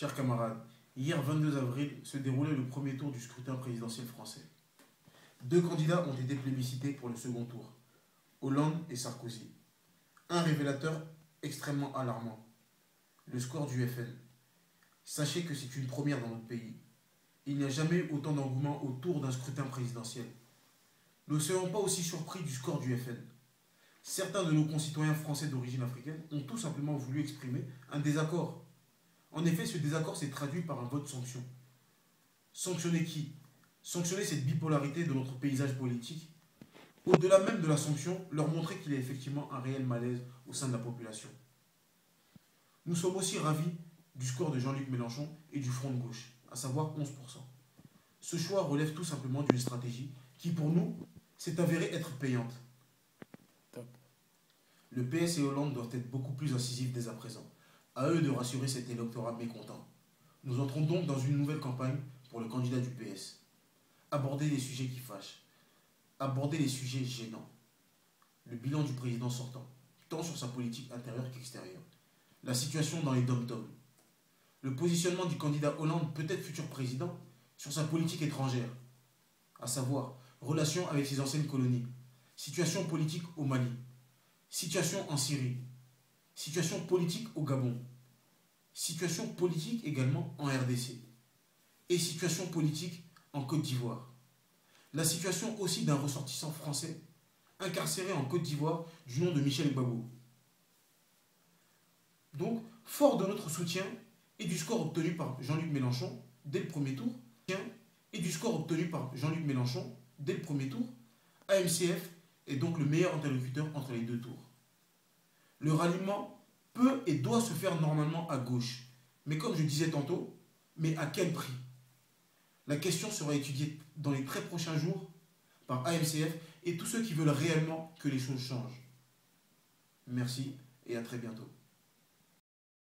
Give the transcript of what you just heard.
Chers camarades, hier 22 avril se déroulait le premier tour du scrutin présidentiel français. Deux candidats ont été plébiscités pour le second tour, Hollande et Sarkozy. Un révélateur extrêmement alarmant, le score du FN. Sachez que c'est une première dans notre pays. Il n'y a jamais eu autant d'engouement autour d'un scrutin présidentiel. Ne soyons pas aussi surpris du score du FN. Certains de nos concitoyens français d'origine africaine ont tout simplement voulu exprimer un désaccord. En effet, ce désaccord s'est traduit par un vote sanction. Sanctionner qui? Sanctionner cette bipolarité de notre paysage politique. Au-delà même de la sanction, leur montrer qu'il y a effectivement un réel malaise au sein de la population. Nous sommes aussi ravis du score de Jean-Luc Mélenchon et du Front de gauche, à savoir 11%. Ce choix relève tout simplement d'une stratégie qui, pour nous, s'est avérée être payante. Top. Le PS et Hollande doivent être beaucoup plus incisifs dès à présent. À eux de rassurer cet électorat mécontent. Nous entrons donc dans une nouvelle campagne pour le candidat du PS. Aborder les sujets qui fâchent. Aborder les sujets gênants. Le bilan du président sortant, tant sur sa politique intérieure qu'extérieure. La situation dans les dom-toms. Le positionnement du candidat Hollande, peut-être futur président, sur sa politique étrangère. À savoir, relation avec ses anciennes colonies. Situation politique au Mali. Situation en Syrie. Situation politique au Gabon. Situation politique également en RDC. Et situation politique en Côte d'Ivoire. La situation aussi d'un ressortissant français incarcéré en Côte d'Ivoire du nom de Michel Gbagbo. Donc, fort de notre soutien et du score obtenu par Jean-Luc Mélenchon dès le premier tour, AMCF est donc le meilleur interlocuteur entre les deux tours. Le ralliement peut et doit se faire normalement à gauche. Mais comme je disais tantôt, mais à quel prix? La question sera étudiée dans les très prochains jours par AMCF et tous ceux qui veulent réellement que les choses changent. Merci et à très bientôt.